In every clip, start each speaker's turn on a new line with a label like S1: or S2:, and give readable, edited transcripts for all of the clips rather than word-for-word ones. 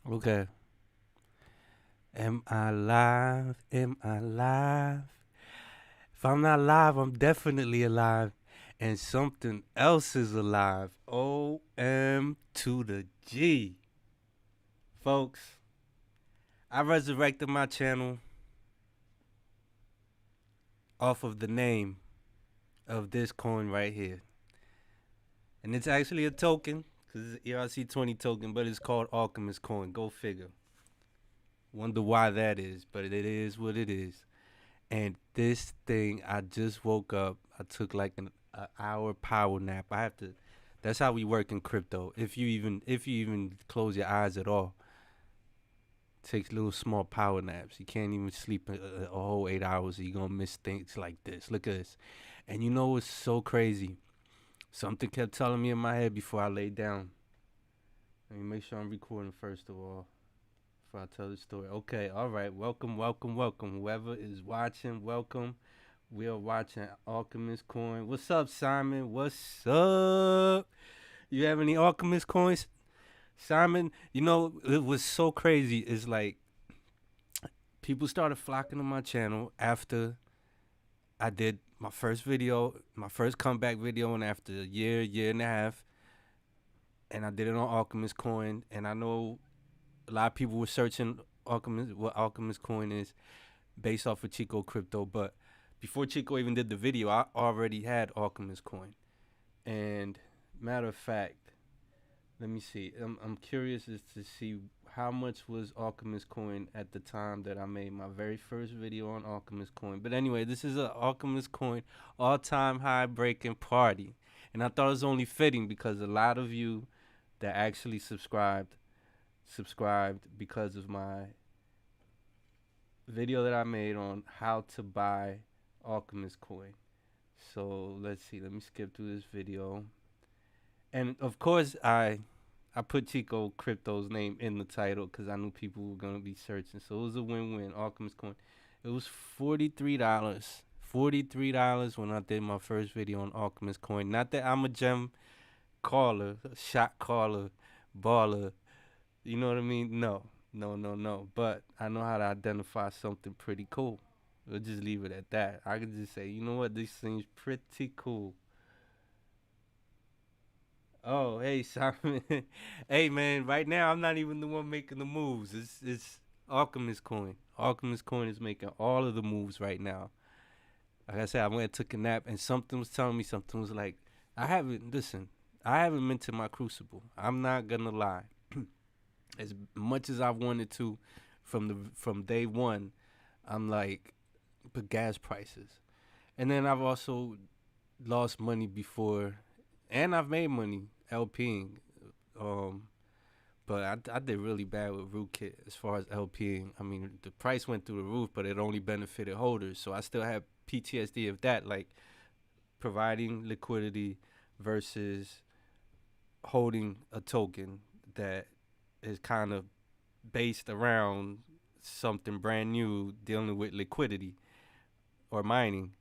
S1: Okay. Am I live? Am I live? If I'm not live, I'm definitely alive. And something else is alive. OM to the G. Folks, I resurrected my channel off of the name of this coin right here. And it's actually a token, because it's ERC20 token, but it's called Alchemist coin. Go figure. Wonder why that is, but it is what it is. And this thing, I just woke up. I took like an hour power nap. I have to. That's how we work in crypto. If you even close your eyes at all, it takes little small power naps. You can't even sleep a whole 8 hours. Or you're gonna miss things like this. Look at this. And you know what's so crazy? Something kept telling me in my head before I laid down. Let me make sure I'm recording first of all. Before I tell the story. Okay, all right. Welcome, welcome, welcome. Whoever is watching, welcome. We are watching Alchemist coin. What's up, Simon? What's up? You have any Alchemist coins, Simon? You know it was so crazy. It's like people started flocking to my channel after I did my first video, my first comeback video, and after a year and a half, and I did it on Alchemist coin. And I know a lot of people were searching Alchemist, what Alchemist coin is, based off of Chico Crypto, but before Chico even did the video, I already had Alchemist coin. And matter of fact, let me see. I'm curious as to see how much was Alchemist coin at the time that I made my very first video on Alchemist coin. But anyway, this is a Alchemist coin all-time high breaking party. And I thought it was only fitting because a lot of you that actually subscribed because of my video that I made on how to buy Alchemist coin. So let's see. Let me skip through this video. And of course, I put Chico Crypto's name in the title because I knew people were gonna be searching. So it was a win-win. Alchemist coin. It was $43. $43 when I did my first video on Alchemist coin. Not that I'm a gem caller, shot caller, baller. You know what I mean? No, no, no, no. But I know how to identify something pretty cool. We'll just leave it at that. I could just say, you know what? This seems pretty cool. Oh, hey Simon. Hey man, right now I'm not even the one making the moves. It's Alchemist Coin. Alchemist Coin is making all of the moves right now. Like I said, I went and took a nap and something was telling me something was like I haven't minted my Crucible. I'm not gonna lie. As much as I wanted to from day one, I'm like, but gas prices. And then I've also lost money before and I've made money LPing. Um, but I did really bad with Rootkit as far as LPing. I mean, the price went through the roof, but it only benefited holders. So I still have PTSD of that, like providing liquidity versus holding a token that is kind of based around something brand new dealing with liquidity or mining.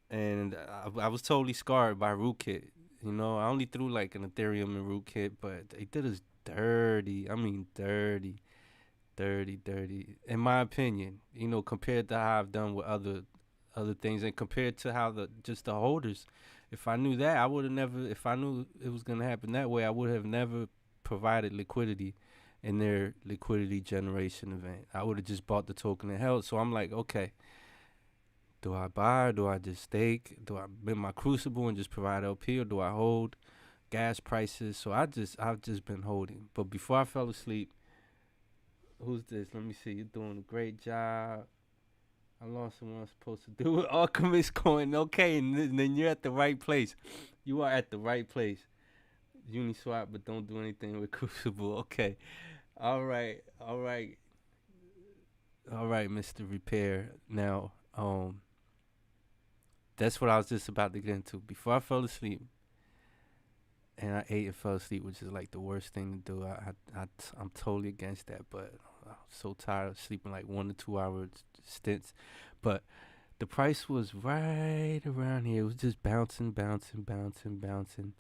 S1: And I was totally scarred by Rootkit. You know, I only threw like an Ethereum and Rootkit, but they did us dirty. I mean, dirty, dirty, dirty. In my opinion, you know, compared to how I've done with other things, and compared to how the holders. If I knew that, I would have never. If I knew it was gonna happen that way, I would have never provided liquidity in their liquidity generation event. I would have just bought the token and held. So I'm like, okay, do I buy or do I just stake? Do I bid my Crucible and just provide LP or do I hold gas prices? So I've just been holding. But before I fell asleep, who's this? Let me see. You're doing a great job. I lost what I'm supposed to do with Alchemist coin. Okay, and then you're at the right place. You are at the right place. Uniswap, but don't do anything with Crucible. Okay. All right. All right. All right, Mr. Repair. Now, that's what I was just about to get into. Before I fell asleep, and I ate and fell asleep, which is like the worst thing to do. I'm totally against that, but I'm so tired of sleeping like 1 to 2 hour stints. But the price was right around here. It was just bouncing, bouncing, bouncing, bouncing,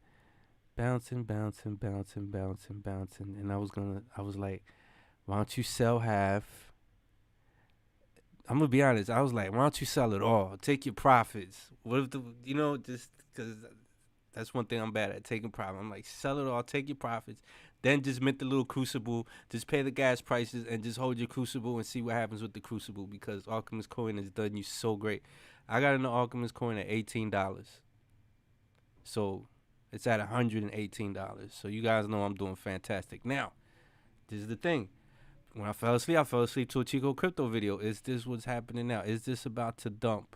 S1: bouncing, bouncing, bouncing, bouncing, bouncing, and I was like, Why don't you sell half? I'm gonna be honest. I was like, why don't you sell it all? Take your profits. What if just because that's one thing I'm bad at, taking profit. I'm like, sell it all, take your profits, then just mint the little Crucible, just pay the gas prices, and just hold your Crucible and see what happens with the Crucible because Alchemist Coin has done you so great. I got into Alchemist Coin at $18, so it's at $118. So you guys know I'm doing fantastic. Now, this is the thing. When I fell asleep to a Chico crypto video. Is this what's happening now? Is this about to dump?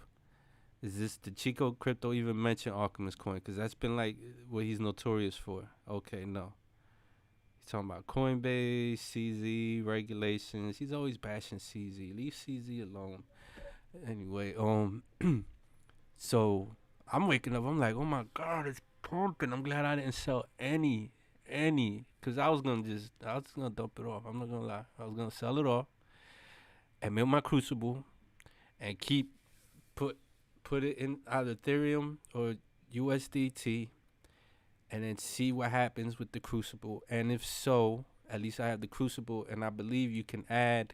S1: Is this the Chico crypto even mention Alchemist Coin? Because that's been like what he's notorious for. Okay, no. He's talking about Coinbase, CZ, regulations. He's always bashing CZ. Leave CZ alone. Anyway, so I'm waking up. I'm like, oh my God, it's pumping. I'm glad I didn't sell any. Because I was going to dump it off. I'm not going to lie. I was going to sell it off and milk my Crucible and put it in either Ethereum or USDT and then see what happens with the Crucible. And if so, at least I have the Crucible, and I believe you can add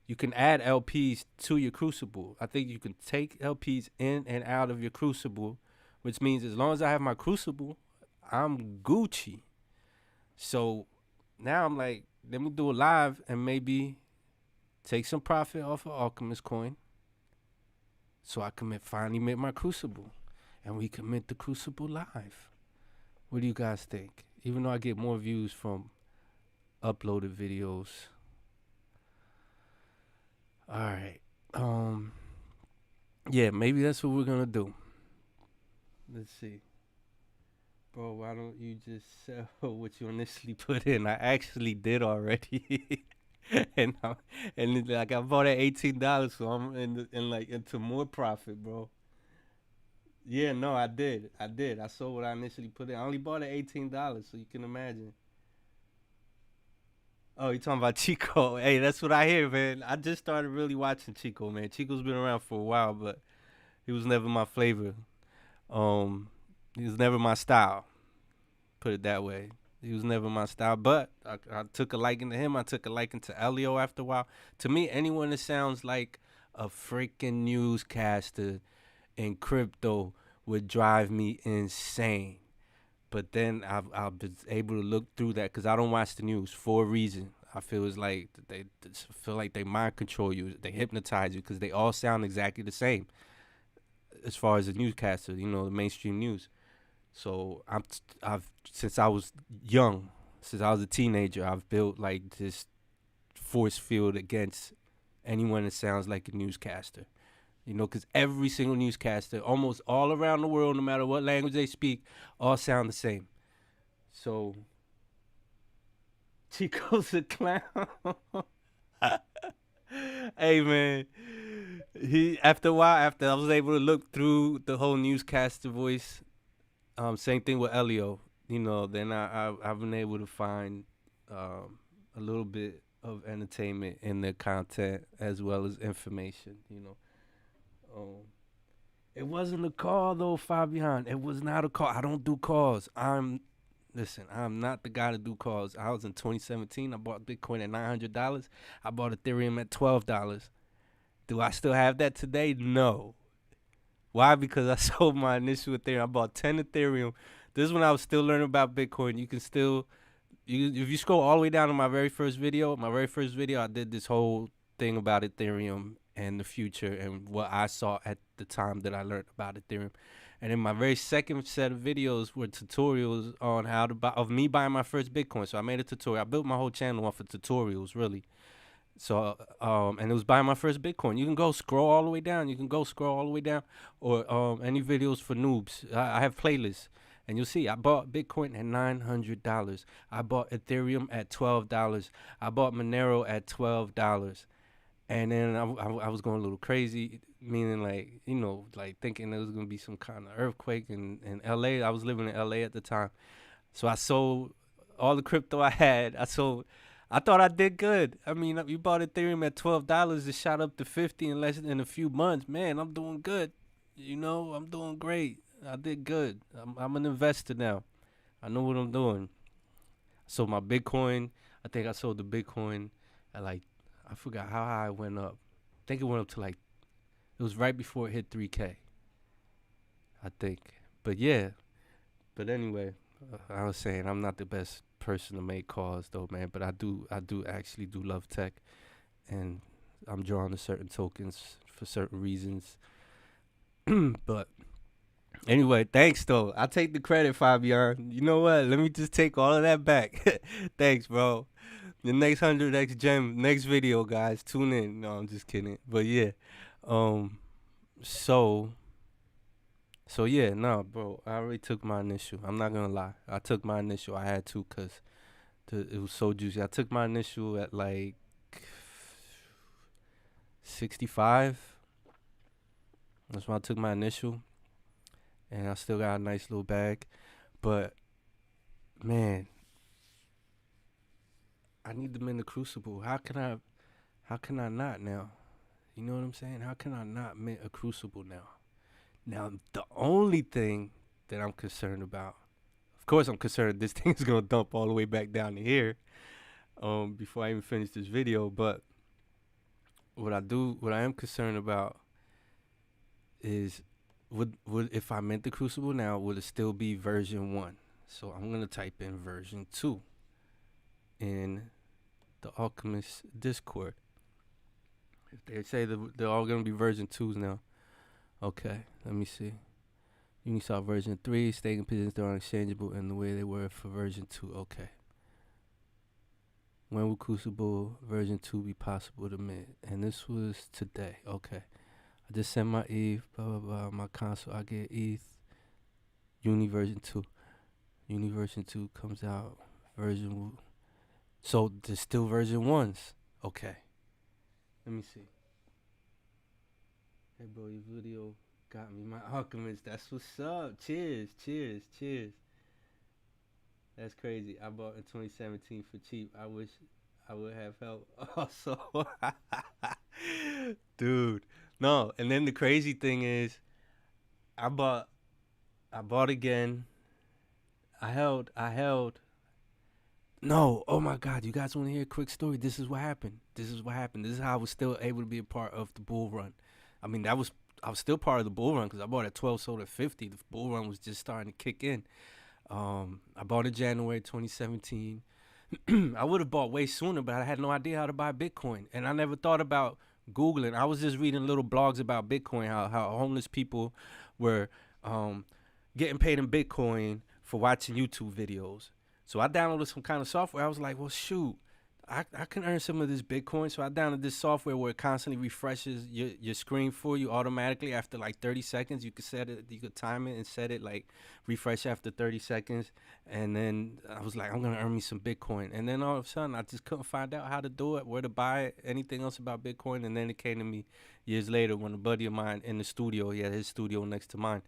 S1: LPs to your Crucible. I think you can take LPs in and out of your Crucible, which means as long as I have my Crucible, I'm Gucci. So now I'm like, let me do a live and maybe take some profit off of Alchemist Coin so I can finally mint my Crucible, and we can mint the Crucible live. What do you guys think? Even though I get more views from uploaded videos. All right. Yeah, maybe that's what we're gonna do. Let's see. Bro, why don't you just sell what you initially put in? I actually did already. and like I bought at $18, so I'm into more profit, bro. Yeah, no, I did. I sold what I initially put in. I only bought at $18, so you can imagine. Oh, you talking about Chico? Hey, that's what I hear, man. I just started really watching Chico, man. Chico's been around for a while, but he was never my flavor. Um, he was never my style. Put it that way. He was never my style, but I took a liking to him. I took a liking to Elio after a while. To me, anyone that sounds like a freaking newscaster in crypto would drive me insane. But then I've been able to look through that because I don't watch the news for a reason. I feel it's like they mind control you, they hypnotize you because they all sound exactly the same as far as the newscaster, the mainstream news. So I've since I was young, since I was a teenager, I've built like this force field against anyone that sounds like a newscaster. Because every single newscaster, almost all around the world, no matter what language they speak, all sound the same. So, Chico's a clown. Hey, man. After a while, after I was able to look through the whole newscaster voice, same thing with Elio. Then I've been able to find a little bit of entertainment in their content as well as information. It wasn't a call though, Fabian. It was not a call. I don't do calls. I'm not the guy to do calls. I was in 2017. I bought Bitcoin at $900. I bought Ethereum at $12. Do I still have that today? No. Why? Because I sold my initial Ethereum. I bought 10 Ethereum. This is when I was still learning about Bitcoin. You can still, if you scroll all the way down to my very first video, I did this whole thing about Ethereum and the future and what I saw at the time that I learned about Ethereum. And then my very second set of videos were tutorials on how to buy, of me buying my first Bitcoin. So I made a tutorial. I built my whole channel off of tutorials, really. So, and it was buying my first Bitcoin. You can go scroll all the way down. Or any videos for noobs. I have playlists. And you'll see, I bought Bitcoin at $900. I bought Ethereum at $12. I bought Monero at $12. And then I was going a little crazy, meaning like thinking there was going to be some kind of earthquake in LA. I was living in LA at the time. So I sold all the crypto I had. I thought I did good. I mean, you bought Ethereum at $12. It shot up to 50 in less than a few months. Man, I'm doing good. I'm doing great. I did good. I'm an investor now. I know what I'm doing. So my Bitcoin, I think I sold the Bitcoin at like, I forgot how high it went up. I think it went up to like, it was right before it hit 3K, I think. But yeah, but anyway, I was saying I'm not the best person to make calls though, man. But I do actually do love tech, and I'm drawn to certain tokens for certain reasons. But anyway, thanks though. I take the credit, Fabian. You know what? Let me just take all of that back. Thanks, bro. The next 100x gem, next video, guys. Tune in. No, I'm just kidding. But yeah, um, so yeah, no, bro. I already took my initial. I'm not gonna lie. I took my initial. I had to, cause it was so juicy. I took my initial at like 65. That's when I took my initial, and I still got a nice little bag. But man, I need them in the Crucible. How can I not now? You know what I'm saying? How can I not mint a Crucible now? Now, the only thing that I'm concerned about, of course I'm concerned this thing is going to dump all the way back down to here before I even finish this video. But what I am concerned about is would if I mint the Crucible now, would it still be version 1? So I'm going to type in version 2 in the Alchemist Discord. If they say that they're all going to be version 2s now. Okay, let me see. Uniswap version 3, staking positions are unchangeable in the way they were for version 2. Okay. When will Crucible version 2 be possible to mint? And this was today. Okay. I just sent my ETH, blah, blah, blah. My console, I get ETH. Uni version 2. Uni version 2 comes out. So there's still version 1s. Okay. Let me see. Hey, bro, your video got me. My Alchemist, that's what's up. Cheers, cheers, cheers. That's crazy. I bought in 2017 for cheap. I wish I would have helped also. Dude, no. And then the crazy thing is, I bought again. I held. No, oh my God, you guys want to hear a quick story? This is what happened. This is how I was still able to be a part of the bull run. I mean, I was still part of the bull run because I bought at 12, sold at 50. The bull run was just starting to kick in. I bought in January 2017. I would have bought way sooner, but I had no idea how to buy Bitcoin. And I never thought about Googling. I was just reading little blogs about Bitcoin, how homeless people were getting paid in Bitcoin for watching YouTube videos. So I downloaded some kind of software. I was like, well, shoot, I can earn some of this Bitcoin. So I downloaded this software where it constantly refreshes your screen for you automatically after like 30 seconds. You could set it, you could time it and set it like refresh after 30 seconds. And then I was like, I'm going to earn me some Bitcoin. And then all of a sudden I just couldn't find out how to do it, where to buy it, anything else about Bitcoin. And then it came to me years later when a buddy of mine in the studio, he had his studio next to mine.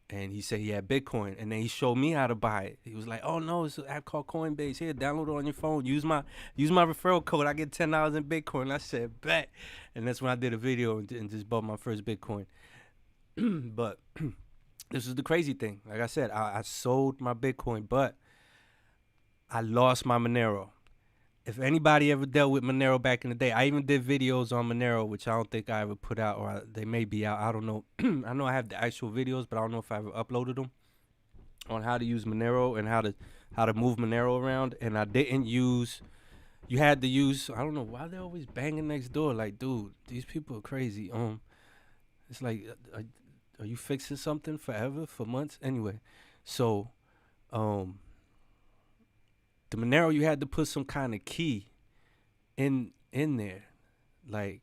S1: And he said he had Bitcoin, and then he showed me how to buy it. He was like, "Oh no, it's an app called Coinbase. Here, download it on your phone. Use my referral code. I get $10 in Bitcoin." I said, "Bet." And that's when I did a video and just bought my first Bitcoin. But this is the crazy thing. Like I said, I sold my Bitcoin, but I lost my Monero. If anybody ever dealt with Monero back in the day, I even did videos on Monero, which I don't think I ever put out, or they may be out. I don't know. I know I have the actual videos, but I don't know if I ever uploaded them on how to use Monero and how to move Monero around. And I didn't use. You had to use. I don't know why they're always banging next door. Like, dude, these people are crazy. It's like, are you fixing something forever for months? Anyway, so, the Monero, you had to put some kind of key in there. Like,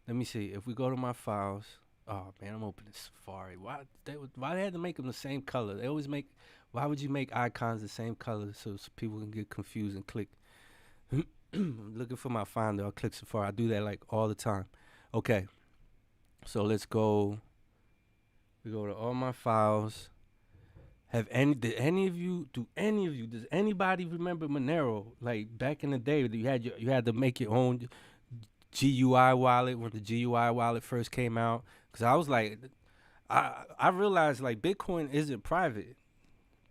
S1: let me see. If we go to my files, oh man, I'm opening Safari. Why they had to make them the same color? They always make. Why would you make icons the same color so people can get confused and click? I'm looking for my Finder. I'll click Safari. I do that like all the time. Okay, so let's go. We go to all my files. Does anybody remember Monero? Like back in the day, you had to make your own GUI wallet when the GUI wallet first came out. Cause I was like, I realized like Bitcoin isn't private.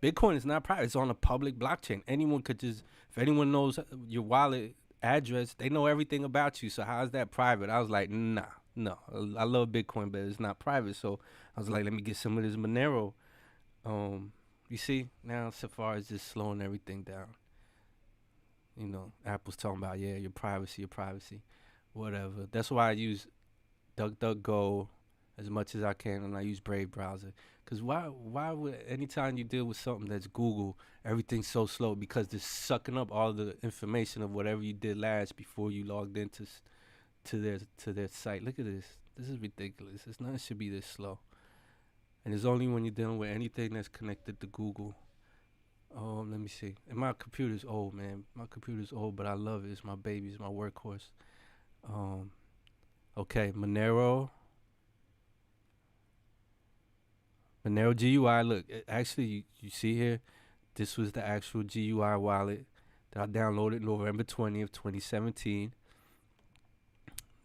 S1: Bitcoin is not private. It's on a public blockchain. Anyone could just, if anyone knows your wallet address, they know everything about you. So how is that private? I was like, nah, no. I love Bitcoin, but it's not private. So I was like, let me get some of this Monero. You see, now Safari is just slowing everything down. You know, Apple's talking about, yeah, your privacy, whatever. That's why I use DuckDuckGo as much as I can, and I use Brave browser. Cause why would anytime you deal with something that's Google, everything's so slow because they're sucking up all the information of whatever you did last before you logged into to their site. Look at this. This is ridiculous. It's nothing should be this slow. And it's only when you're dealing with anything that's connected to Google. Let me see. And my computer's old, man. My computer's old, but I love it. It's my baby. It's my workhorse. Okay, Monero GUI. Look, actually, you see here, this was the actual GUI wallet that I downloaded November 20th, 2017.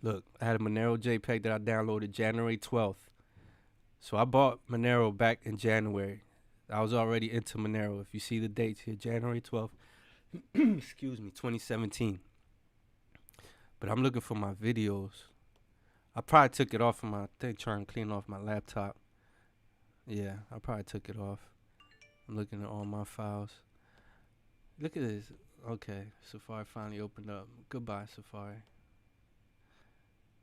S1: Look, I had a Monero JPEG that I downloaded January 12th. So I bought Monero back in January. I was already into Monero. If you see the dates here, January 12th, excuse me, 2017. But I'm looking for my videos. I probably took it off of my thing, trying to clean off my laptop. Yeah, I probably took it off. I'm looking at all my files. Look at this. Okay, Safari finally opened up. Goodbye, Safari.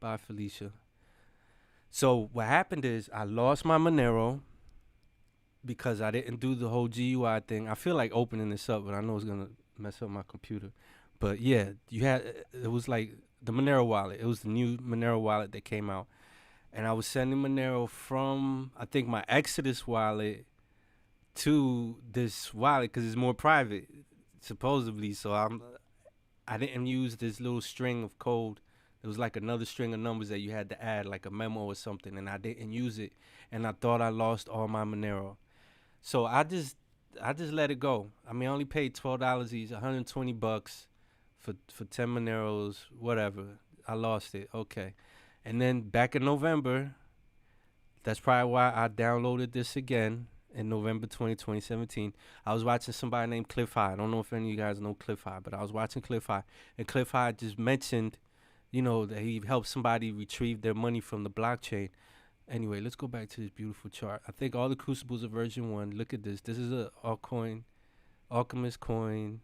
S1: Bye, Felicia. So what happened is I lost my Monero because I didn't do the whole GUI thing. I feel like opening this up, but I know it's gonna mess up my computer. But yeah, it was like the Monero wallet. It was the new Monero wallet that came out. And I was sending Monero from, I think, my Exodus wallet to this wallet because it's more private, supposedly. So I didn't use this little string of code. It was like another string of numbers that you had to add, like a memo or something, and I didn't use it. And I thought I lost all my Monero. So I just let it go. I mean, I only paid $12 each, $120 for 10 Moneros, whatever. I lost it. Okay. And then back in November, that's probably why I downloaded this again in November 2017. I was watching somebody named Cliff High. I don't know if any of you guys know Cliff High, but I was watching Cliff High. And Cliff High just mentioned, you know, that he helped somebody retrieve their money from the blockchain. Anyway, let's go back to this beautiful chart. I think all the Crucibles are version 1. Look at this. This is a altcoin, Alchemist coin,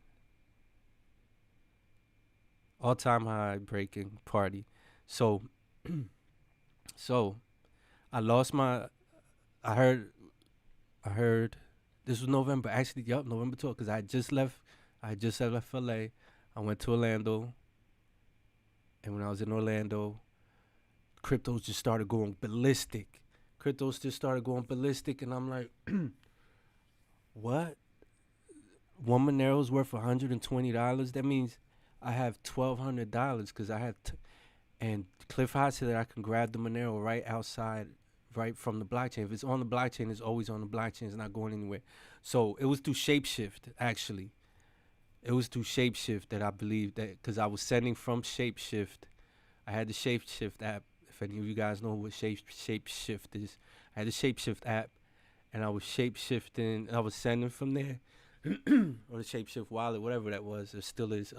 S1: all-time high breaking party. So I lost my, I heard this was November, actually, November 12th, because I just left LA. I went to Orlando, and when I was in Orlando, cryptos just started going ballistic. And I'm like, what? One Monero's worth $120? That means I have $1,200 because I had and Cliff High said that I can grab the Monero right outside, right from the blockchain. If it's on the blockchain, it's always on the blockchain. It's not going anywhere. So it was through Shapeshift, actually. It was through Shapeshift that I believe that, because I was sending from Shapeshift. I had the Shapeshift app. If any of you guys know what Shapeshift is, I had the Shapeshift app, and I was shapeshifting. I was sending from there, or the Shapeshift wallet, whatever that was, it still is.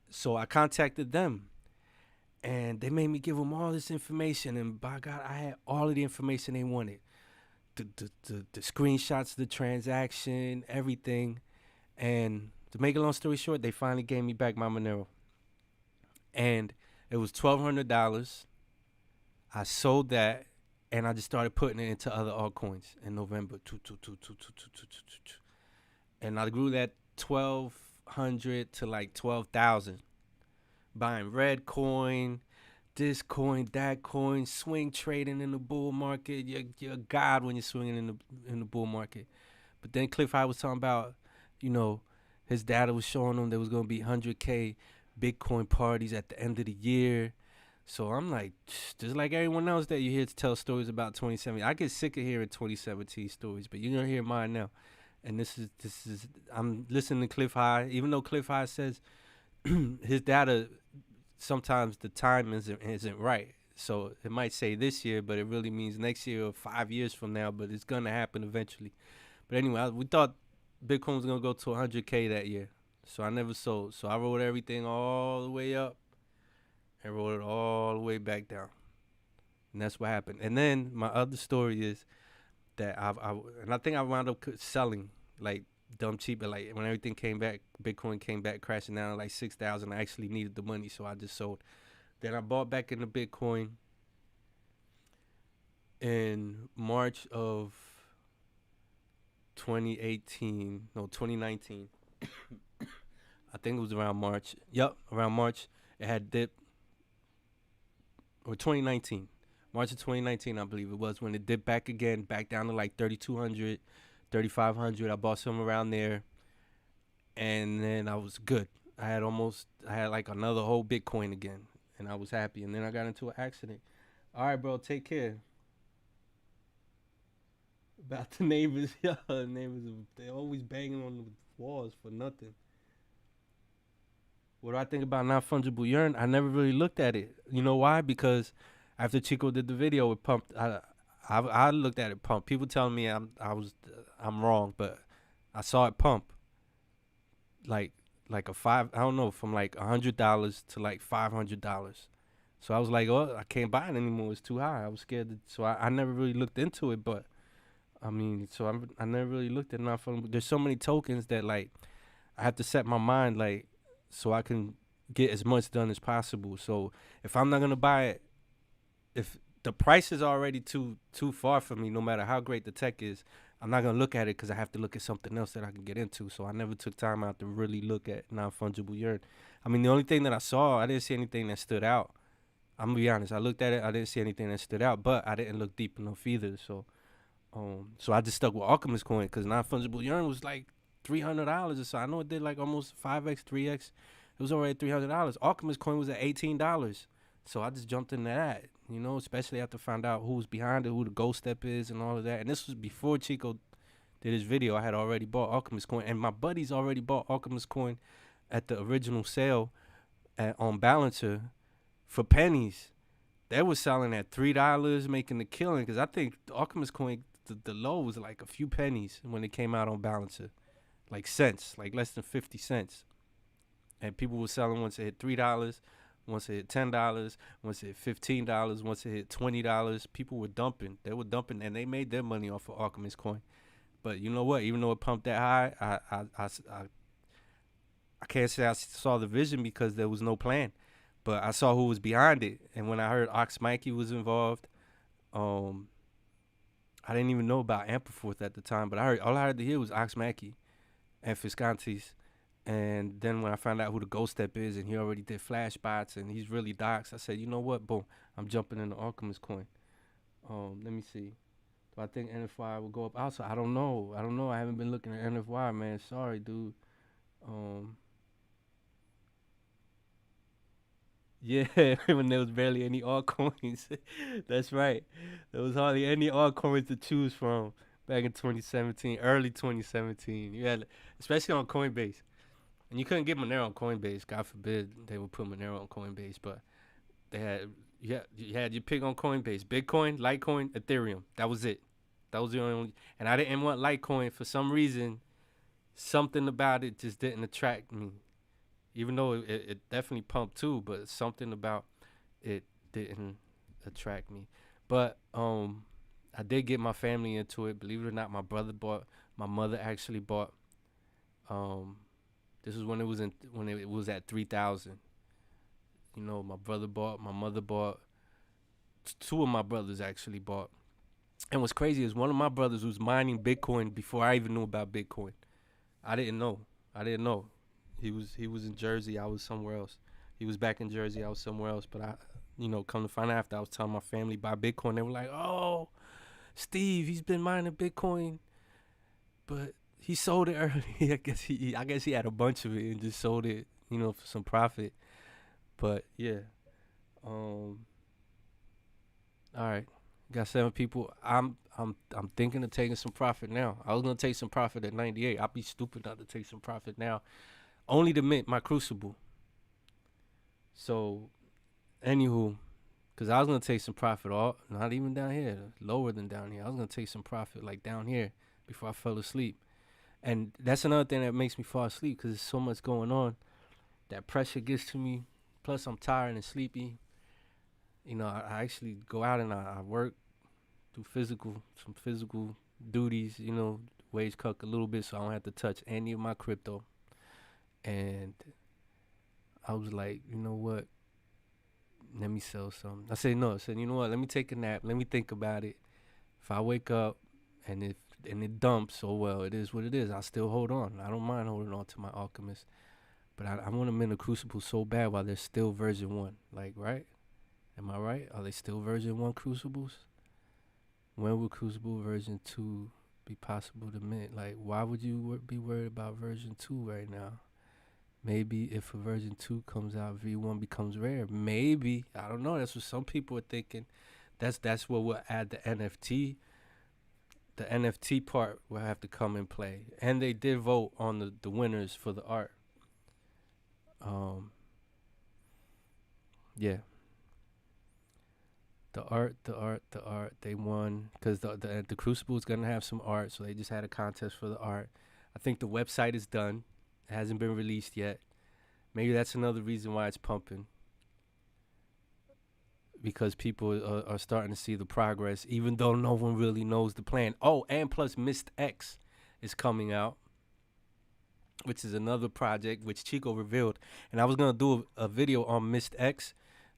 S1: So I contacted them. And they made me give them all this information. And by God, I had all of the information they wanted. The screenshots of the transaction, everything. And to make a long story short, they finally gave me back my Monero. And it was $1,200. I sold that. And I just started putting it into other altcoins in November. And I grew that 1,200 to like 12,000. Buying red coin, this coin, that coin, swing trading in the bull market. You're a god when you're swinging in the bull market. But then Cliff High was talking about, you know, his data was showing him there was going to be 100K Bitcoin parties at the end of the year. So I'm like, just like everyone else that you hear to tell stories about 2017. I get sick of hearing 2017 stories, but you're going to hear mine now. And this is I'm listening to Cliff High, even though Cliff High says his data, sometimes the time isn't right. So it might say this year, but it really means next year or 5 years from now, but it's going to happen eventually. But anyway, we thought Bitcoin was gonna go to 100K that year, so I never sold. So I rode everything all the way up and rode it all the way back down, and that's what happened. And then my other story is that I think I wound up selling like dumb cheap, but like when everything came back, Bitcoin came back crashing down like 6,000. I actually needed the money, so I just sold. Then I bought back into Bitcoin in March of 2019. I think it was around March. Yep, around March. It had dipped, or 2019. March of 2019, I believe it was, when it dipped back again, back down to like 3,200, 3,500. I bought some around there, and then I was good. I had like another whole Bitcoin again, and I was happy. And then I got into an accident. All right, bro, take care. About the neighbors, yeah, the neighbors, they always banging on the walls for nothing. What do I think about non-fungible urine? I never really looked at it. You know why? Because after Chico did the video, it pumped. I looked at it pump. People telling me I'm wrong, but I saw it pump like a five. I don't know, from like $100 to like $500. So I was like, oh, I can't buy it anymore. It's too high. I was scared. So I never really looked into it, but I mean, I never really looked at non-fungible. There's so many tokens that like I have to set my mind like so I can get as much done as possible. So if I'm not gonna buy it, if the price is already too far for me, no matter how great the tech is, I'm not gonna look at it because I have to look at something else that I can get into. So I never took time out to really look at non-fungible urine. I mean, the only thing that I saw, I didn't see anything that stood out. I'm gonna be honest. I looked at it, I didn't see anything that stood out, but I didn't look deep enough either. So I just stuck with Alchemist coin because non-fungible urine was like $300 or so. I know it did like almost 5x, 3x. It was already $300. Alchemist coin was at $18. So I just jumped into that, especially after I found out who was behind it, who the ghost step is and all of that. And this was before Chico did his video. I had already bought Alchemist coin, and my buddies already bought Alchemist coin at the original sale on Balancer for pennies. They were selling at $3, making the killing, because I think the Alchemist coin, the low was like a few pennies when it came out on Balancer, like cents, like less than 50 cents. And people were selling once it hit $3, once it hit $10, once it hit $15, once it hit $20. People were dumping. They were dumping, and they made their money off of Alchemist coin. But you know what? Even though it pumped that high, I can't say I saw the vision because there was no plan. But I saw who was behind it, and when I heard Ox Mikey was involved, I didn't even know about Amperforth at the time, but all I heard to hear was Ox Mackie and Fiscantes. And then when I found out who the Ghost Step is, and he already did flash bots, and he's really docs, I said, you know what, boom, I'm jumping into Alchemist coin. Let me see. Do I think NFY will go up? Also, I don't know. I haven't been looking at NFY, man. Sorry, dude. Yeah, when there was barely any altcoins. That's right. There was hardly any altcoins to choose from back in 2017, early 2017. You had, especially on Coinbase. And you couldn't get Monero on Coinbase. God forbid they would put Monero on Coinbase, but they had you had your pick on Coinbase: Bitcoin, Litecoin, Ethereum. That was it. That was the only. And I didn't want Litecoin for some reason. Something about it just didn't attract me, even though it definitely pumped too. But something about it didn't attract me. But I did get my family into it. Believe it or not, my brother bought. My mother actually bought. This was when it was at 3,000. My brother bought, my mother bought, two of my brothers actually bought. And what's crazy is one of my brothers was mining Bitcoin before I even knew about Bitcoin. I didn't know. He was in Jersey, I was somewhere else. He was back in Jersey, I was somewhere else. But come to find out after I was telling my family about Bitcoin, they were like, "Oh, Steve, he's been mining Bitcoin, but he sold it early." I guess he had a bunch of it and just sold it, for some profit. But yeah. All right. Got 7 people. I'm thinking of taking some profit now. I was gonna take some profit at 98. I'd be stupid not to take some profit now. Only to mint my Crucible. So, anywho, because I was gonna take some profit, not even down here, lower than down here. I was gonna take some profit like down here. before I fell asleep. And that's another thing that makes me fall asleep because there's so much going on. That pressure gets to me. Plus, I'm tired and sleepy. You know, I actually go out and I work, do some physical duties, you know, wage cut a little bit so I don't have to touch any of my crypto. And I was like, you know what? Let me sell some. I said, no. I said, you know what? Let me take a nap. Let me think about it. If I wake up and it dumps, oh well, it is what it is. I'll still hold on. I don't mind holding on to my Alchemist. But I want them in the Crucible so bad while they're still version 1. Like, right? Am I right? Are they still version 1 Crucibles? When will Crucible version 2 be possible to mint? Like, why would you be worried about version 2 right now? Maybe if a version 2 comes out, V1 becomes rare. Maybe. I don't know. That's what some people are thinking. That's what will add the NFT. The NFT part will have to come in play. And they did vote on the winners for the art. Yeah. The art. They won because the Crucible is gonna have some art, so they just had a contest for the art. I think the website is done. It hasn't been released yet. Maybe that's another reason why it's pumping. Because people are starting to see the progress, even though no one really knows the plan. Oh, and plus Mist X is coming out, which is another project which Chico revealed. And I was gonna do a video on Mist X.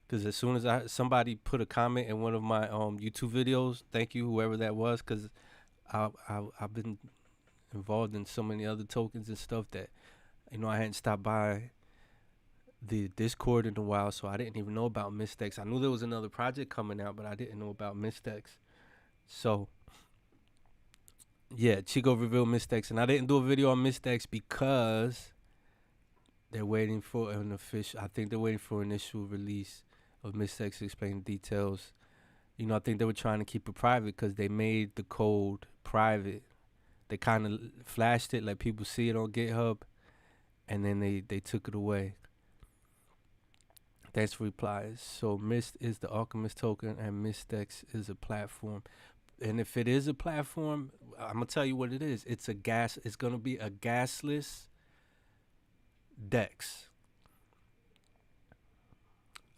S1: Because as soon as somebody put a comment in one of my YouTube videos, thank you, whoever that was, because I've been involved in so many other tokens and stuff that, you know, I hadn't stopped by the Discord in a while, so I didn't even know about Mystex. I knew there was another project coming out, but I didn't know about Mystex. So, yeah, Chico revealed Mystex, and I didn't do a video on Mystex because they're waiting for an official, I think they're waiting for initial release of Mystex to explain the details. You know, I think they were trying to keep it private because they made the code private. They kind of flashed it, let people see it on GitHub, and then they took it away. Thanks for replies. So Mist is the Alchemist token, and Mystex is a platform. And if it is a platform, I'm gonna tell you what it is. It's gonna be a gasless DEX.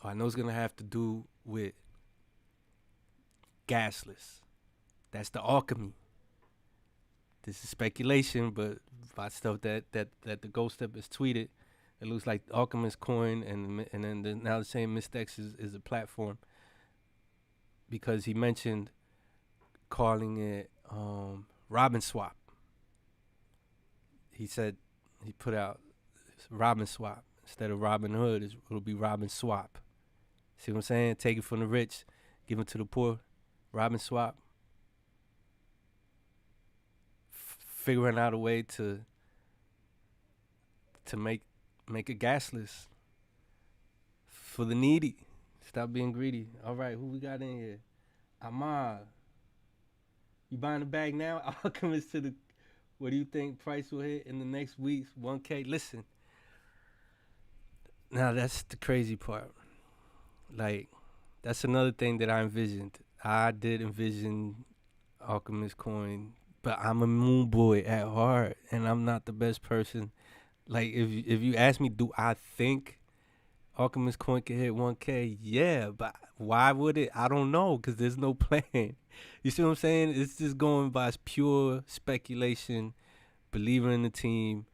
S1: I know it's gonna have to do with gasless. That's the alchemy. This is speculation, but by stuff that the Ghost Step has tweeted, it looks like Alchemist coin, and then now the same Mystex is a platform, because he mentioned calling it Robin Swap. He said he put out Robin Swap instead of Robin Hood. It'll be Robin Swap. See what I'm saying? Take it from the rich, give it to the poor. Robin Swap. Figuring out a way to make it gasless for the needy. Stop being greedy. All right, who we got in here? Ahmad. You buying the bag now? Alchemist to the. What do you think price will hit in the next weeks? 1K. Listen. Now that's the crazy part. Like, that's another thing that I envisioned. I did envision Alchemist coin, but I'm a moon boy at heart, and I'm not the best person. Like, if you ask me, do I think Alchemist coin can hit 1K? Yeah, but why would it? I don't know, because there's no plan. You see what I'm saying? It's just going by pure speculation, believing in the team,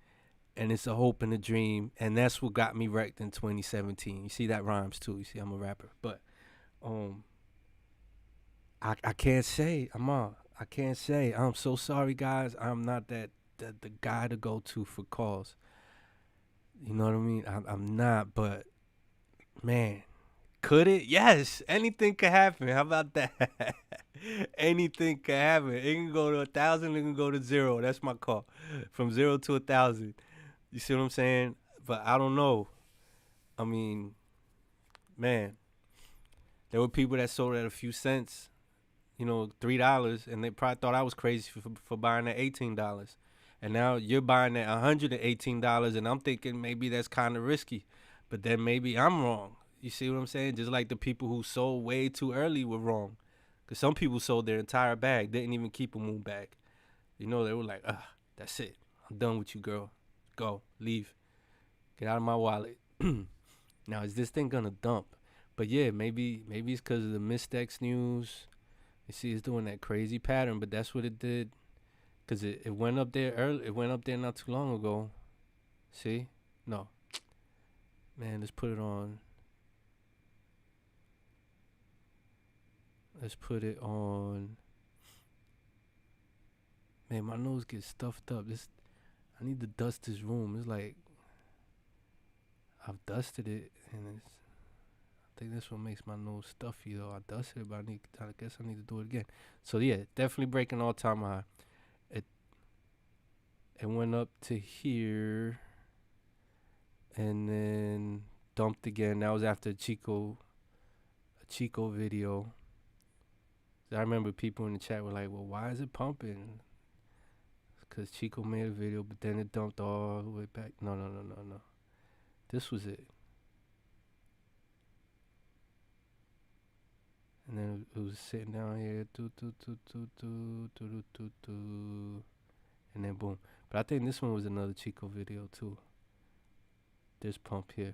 S1: and it's a hope and a dream, and that's what got me wrecked in 2017. You see, that rhymes too. You see, I'm a rapper, but I can't say. I can't say. I'm so sorry, guys. I'm not the guy to go to for calls. You know what I mean? I'm not, but man, could it? Yes, anything could happen. How about that? Anything can happen. It can go to 1,000. It can go to 0. That's my call, from 0 to 1,000. You see what I'm saying? But I don't know. I mean, man, there were people that sold at a few cents, you know, $3, and they probably thought I was crazy for buying at $18. And now you're buying at $118, and I'm thinking maybe that's kind of risky. But then maybe I'm wrong. You see what I'm saying? Just like the people who sold way too early were wrong. Because some people sold their entire bag, didn't even keep a moon bag. You know, they were like, that's it. I'm done with you, girl. Go, leave, get out of my wallet. Now, is this thing gonna dump? But yeah, maybe it's because of the Mystex news. You see, it's doing that crazy pattern, but that's what it did. Cause it went up there early. It went up there not too long ago. See? No. Man, let's put it on. Let's put it on. Man, my nose gets stuffed up. I need to dust this room. It's like I've dusted it, and I think that's what makes my nose stuffy though. I dusted it, but I guess I need to do it again. So yeah, definitely breaking all-time high. It went up to here, and then dumped again. That was after a Chico video. I remember people in the chat were like, well, why is it pumping? Because Chico made a video, but then it dumped all the way back. No. This was it. And then it was sitting down here. And then boom. But I think this one was another Chico video too. This pump here.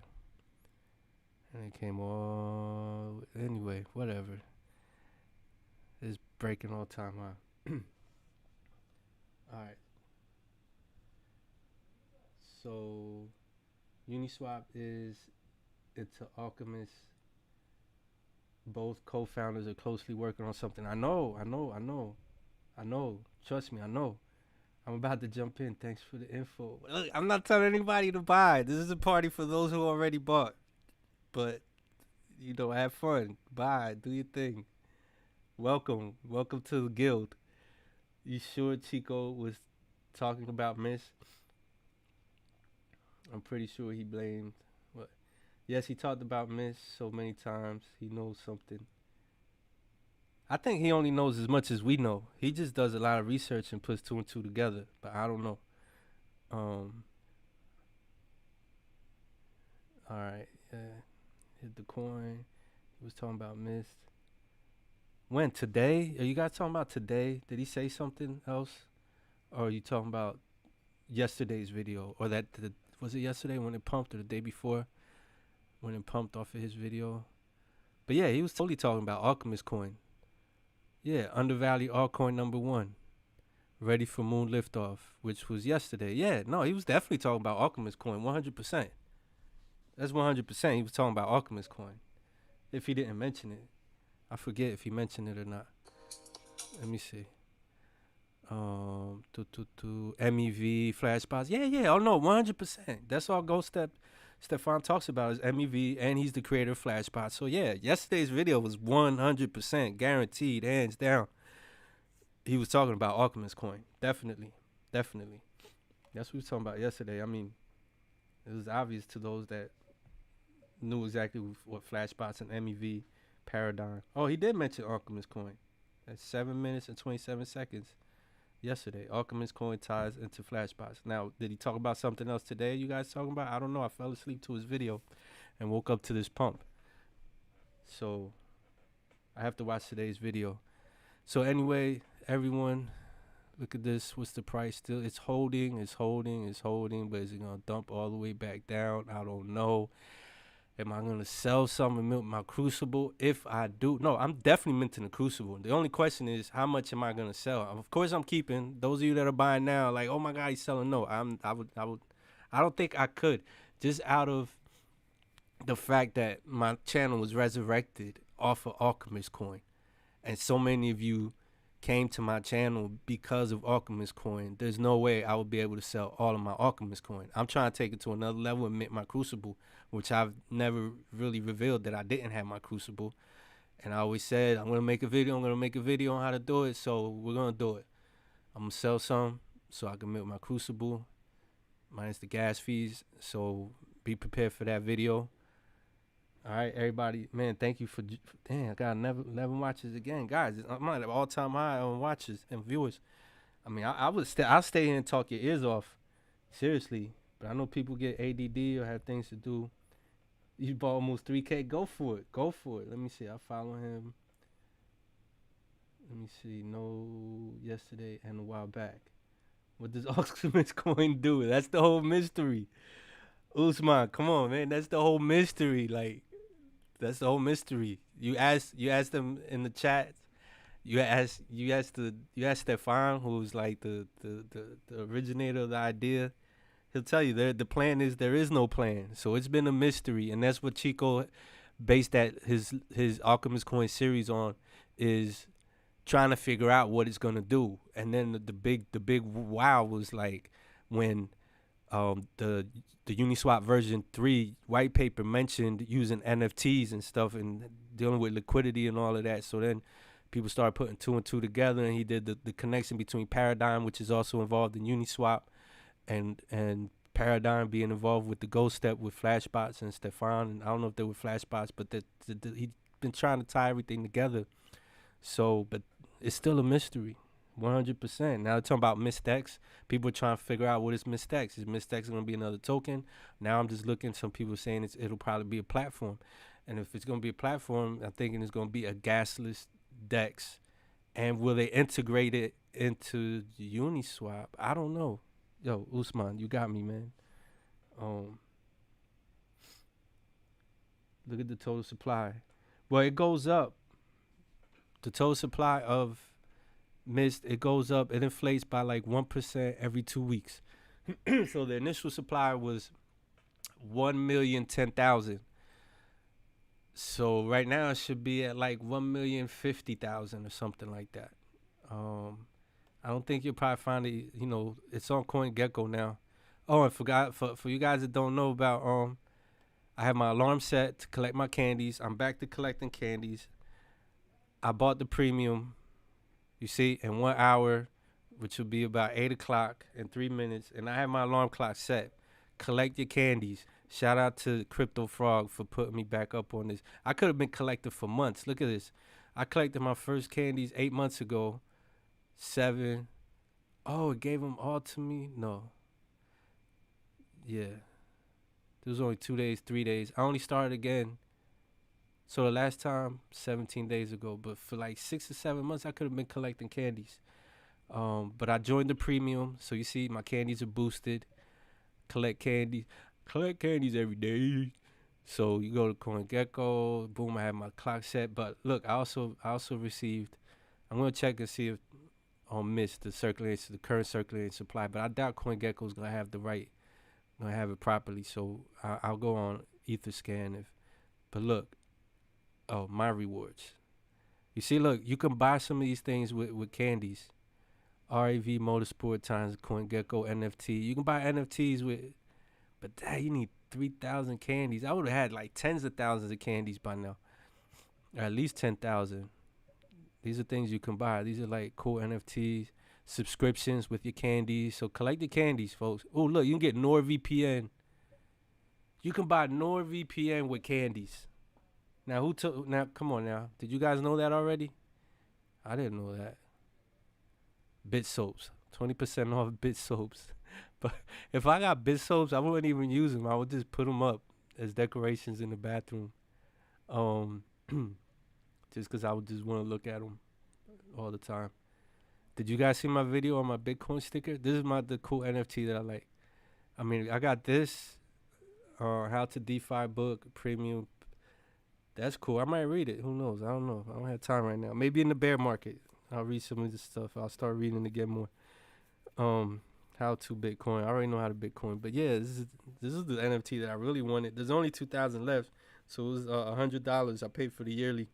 S1: And it came all... Anyway, whatever. It's breaking all time high. Alright. So, Uniswap is into Alchemist. Both co-founders are closely working on something. I know. Trust me, I know. I'm about to jump in. Thanks for the info. Look, I'm not telling anybody to buy. This is a party for those who already bought. But, have fun. Buy. Do your thing. Welcome to the guild. You sure Chico was talking about Miss? I'm pretty sure he blamed. What? Yes, he talked about Miss so many times. He knows something. I think he only knows as much as we know. He just does a lot of research and puts two and two together. But I don't know. All right. Yeah. Hit the coin. He was talking about Miss. When? Today? Are you guys talking about today? Did he say something else? Or are you talking about yesterday's video? Or was it yesterday when it pumped, or the day before when it pumped off of his video? But yeah, he was totally talking about Alchemist coin. Yeah, undervalued altcoin number 1. Ready for moon liftoff, which was yesterday. Yeah, no, he was definitely talking about Alchemist coin, 100%. That's 100%. He was talking about Alchemist coin. If he didn't mention it. I forget if he mentioned it or not. Let me see. MEV, flash spots. Yeah. Oh no, 100%. That's all Stefan talks about is MEV, and he's the creator of Flashspot. So yeah, yesterday's video was 100% guaranteed, hands down. He was talking about Alchemist coin. Definitely. That's what we were talking about yesterday. I mean, it was obvious to those that knew exactly what Flashspots and MEV paradigm. Oh, he did mention Alchemist coin. That's 7 minutes and 27 seconds yesterday. Alchemist coin ties into Flashspots. Now, did he talk about something else today? You guys talking about? I don't know. I fell asleep to his video and woke up to this pump. So I have to watch today's video. So anyway, everyone, look at this. What's the price still? It's holding, but is it going to dump all the way back down? I don't know. Am I going to sell some and milk my Crucible? If I do, no, I'm definitely minting the Crucible. The only question is, how much am I going to sell? Of course, I'm keeping. Those of you that are buying now, like, oh my God, he's selling. No, I don't think I could. Just out of the fact that my channel was resurrected off of Alchemist coin. And so many of you came to my channel because of Alchemist coin. There's no way I would be able to sell all of my Alchemist coin. I'm trying to take it to another level and mint my Crucible, which I've never really revealed that I didn't have my Crucible. And I always said, I'm going to make a video on how to do it, so we're going to do it. I'm going to sell some so I can mint my Crucible, minus the gas fees, so be prepared for that video. All right, everybody, man, thank you for I got 11 watches again. Guys, I'm at an all-time high on watches and viewers. I mean, I'll stay here and talk your ears off, seriously. But I know people get ADD or have things to do. You bought almost 3K. Go for it. Let me see. I follow him. Let me see. No, yesterday and a while back. What does Alchemist coin do? That's the whole mystery. Usman, come on, man. That's the whole mystery. Like, that's the whole mystery. You asked them in the chat. You asked Stefan, who's like the originator of the idea. He'll tell you the plan is there is no plan. So it's been a mystery, and that's what Chico based that his Alchemist coin series on, is trying to figure out what it's gonna do. And then the big wow was like when the Uniswap version 3 white paper mentioned using NFTs and stuff and dealing with liquidity and all of that. So then people started putting two and two together, and he did the connection between Paradigm, which is also involved in Uniswap, and Paradigm being involved with the Ghost Step with Flashbots and Stefan. And I don't know if they were Flashbots, but he's been trying to tie everything together. So, but it's still a mystery. 100%. Now they're talking about Mystex. People are trying to figure out what is Mystex. Is Mystex going to be another token? Now I'm just looking. Some people saying it'll probably be a platform. And if it's going to be a platform, I'm thinking it's going to be a gasless DEX. And will they integrate it into Uniswap? I don't know. Yo, Usman, you got me, man. Look at the total supply. Well, it goes up. The total supply of Mist, it goes up. It inflates by like 1% every 2 weeks. So the initial supply was 1,010,000. So right now it should be at like 1,050,000 or something like that. I don't think you'll probably find it. It's on CoinGecko now. Oh, I forgot for you guys that don't know about I have my alarm set to collect my candies. I'm back to collecting candies. I bought the premium. You see, in 1 hour, which will be about 8 o'clock in 3 minutes, and I have my alarm clock set. Collect your candies. Shout out to Crypto Frog for putting me back up on this. I could have been collecting for months. Look at this. I collected my first candies 8 months ago. 7. Oh, it gave them all to me? No. Yeah. It was only 2 days, 3 days. I only started again. So the last time, 17 days ago. But for like 6 or 7 months, I could have been collecting candies. But I joined the premium. So you see, my candies are boosted. Collect candies. Collect candies every day. So you go to CoinGecko. Boom, I have my clock set. But look, I also received. I'm going to check and see if on Mist, the current circulating supply. But I doubt CoinGecko's going to have going to have it properly. So I'll go on Etherscan. But look. Oh, my rewards. You see, look, you can buy some of these things with candies. RAV Motorsport times CoinGecko NFT. You can buy NFTs with, but you need 3,000 candies. I would have had like tens of thousands of candies by now. Or at least 10,000. These are things you can buy. These are like cool NFTs, subscriptions with your candies. So collect the candies, folks. Oh, look, you can get NordVPN. You can buy NordVPN with candies. Now, now, come on now. Did you guys know that already? I didn't know that. Bit soaps. 20% off bit soaps. But if I got bit soaps, I wouldn't even use them. I would just put them up as decorations in the bathroom. Just because I would just want to look at them all the time. Did you guys see my video on my Bitcoin sticker? This is the cool NFT that I like. I mean, I got this. How to DeFi book, premium. That's cool. I might read it. Who knows? I don't know. I don't have time right now. Maybe in the bear market, I'll read some of this stuff. I'll start reading to get more. How to Bitcoin. I already know how to Bitcoin. But yeah, this is the NFT that I really wanted. There's only 2,000 left, so it was $100. I paid for the yearly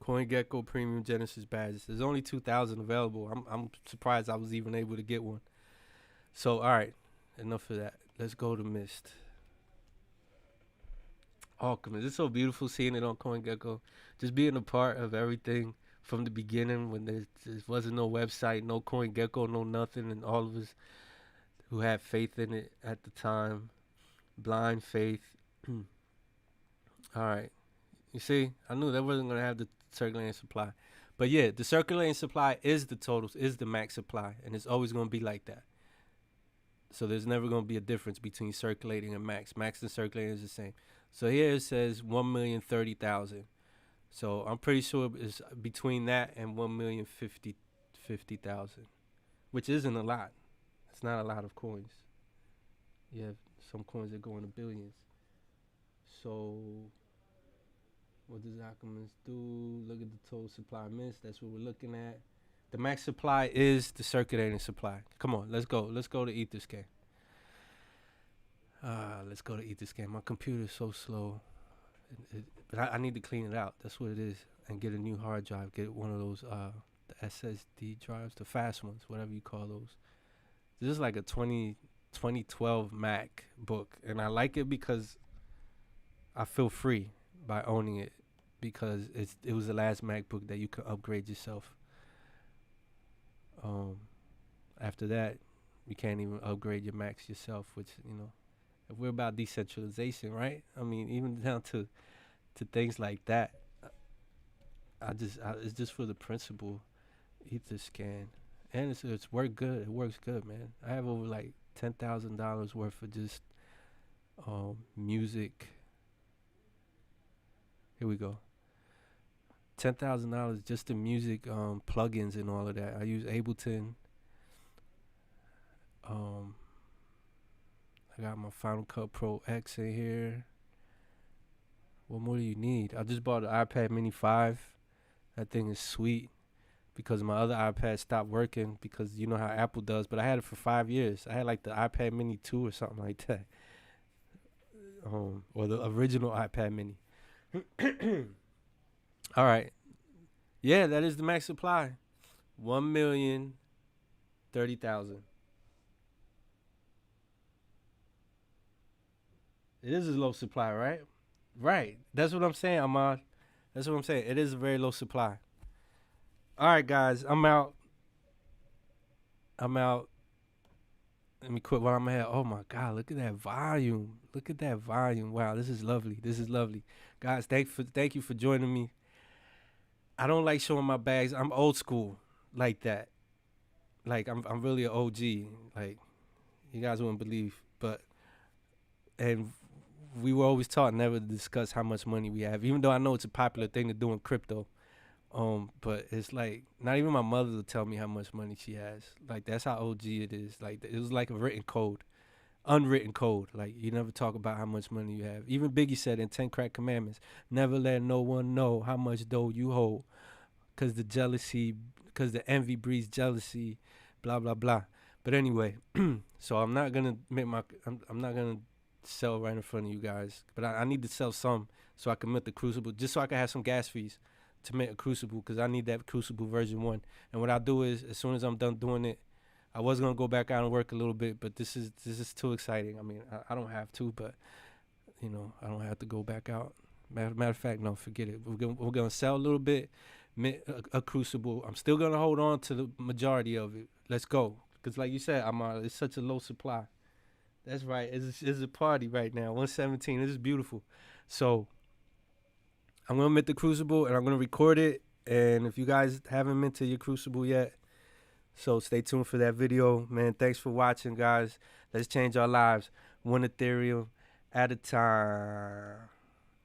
S1: CoinGecko Premium Genesis badges. There's only 2,000 available. I'm surprised I was even able to get one. So all right, enough of that. Let's go to Mist. Alchemist. It's so beautiful seeing it on CoinGecko. Just being a part of everything from the beginning when there wasn't no website, no CoinGecko, no nothing, and all of us who had faith in it at the time, blind faith. All right. You see, I knew that wasn't going to have the circulating supply. But yeah, the circulating supply is the total, is the max supply, and it's always going to be like that. So there's never going to be a difference between circulating and max. Max and circulating is the same. So here it says 1,030,000. So I'm pretty sure it's between that and 1,050,000. which isn't a lot. It's not a lot of coins. You have some coins that go into billions. So what does Alchemist do? Look at the total supply mints. That's what we're looking at. The max supply is the circulating supply. Come on, let's go. Let's go to Etherscan. Let's go to Etherscan. My computer's so slow. But I need to clean it out. That's what it is. And get a new hard drive. Get one of those the SSD drives, the fast ones, whatever you call those. This is like a 2012 MacBook. And I like it because I feel free by owning it, because it was the last MacBook that you could upgrade yourself. After that, you can't even upgrade your Macs yourself, which, you know, if we're about decentralization, right? I mean, even down to things like that. It's just for the principle. Etherscan, and it's worked good. It works good, man. I have over like $10,000 worth of just music. Here we go. $10,000 just the music plugins and all of that. I use Ableton. I got my Final Cut Pro X in here. What more do you need? I just bought an iPad Mini 5. That thing is sweet, because my other iPad stopped working, because you know how Apple does. But I had it for 5 years. I had like the iPad Mini 2 or something like that. Or the original iPad Mini. All right. Yeah, that is the max supply. 1,030,000. It is a low supply, right? Right. That's what I'm saying, Ahmad. That's what I'm saying. It is a very low supply. All right, guys. I'm out. Let me quit while I'm ahead. Oh, my God. Look at that volume. Wow, this is lovely. Guys, thank you for joining me. I don't like showing my bags. I'm old school like that. Like, I'm really an OG. Like, you guys wouldn't believe. And we were always taught never to discuss how much money we have, even though I know it's a popular thing to do in crypto. But it's like, not even my mother will tell me how much money she has. Like, that's how OG it is. Like, it was like a unwritten code. Like, you never talk about how much money you have. Even Biggie said in 10 Crack Commandments, never let no one know how much dough you hold, because the envy breeds jealousy, blah, blah, blah. But anyway, so I'm not going to I'm not going to sell right in front of you guys, but I need to sell some so I can mint the Crucible, just so I can have some gas fees to mint a Crucible, because I need that Crucible version 1. And what I'll do is, as soon as I'm done doing it, I was gonna go back out and work a little bit, but this is too exciting. I mean, I don't have to, but you know, I don't have to go back out. Matter of fact, no, forget it. We're gonna sell a little bit, mint a Crucible. I'm still gonna hold on to the majority of it. Let's go, because like you said, it's such a low supply. That's right. It's a party right now. 117. This is beautiful. So I'm gonna mint the Crucible, and I'm gonna record it. And if you guys haven't minted your Crucible yet, so stay tuned for that video, man. Thanks for watching, guys. Let's change our lives one Ethereum at a time.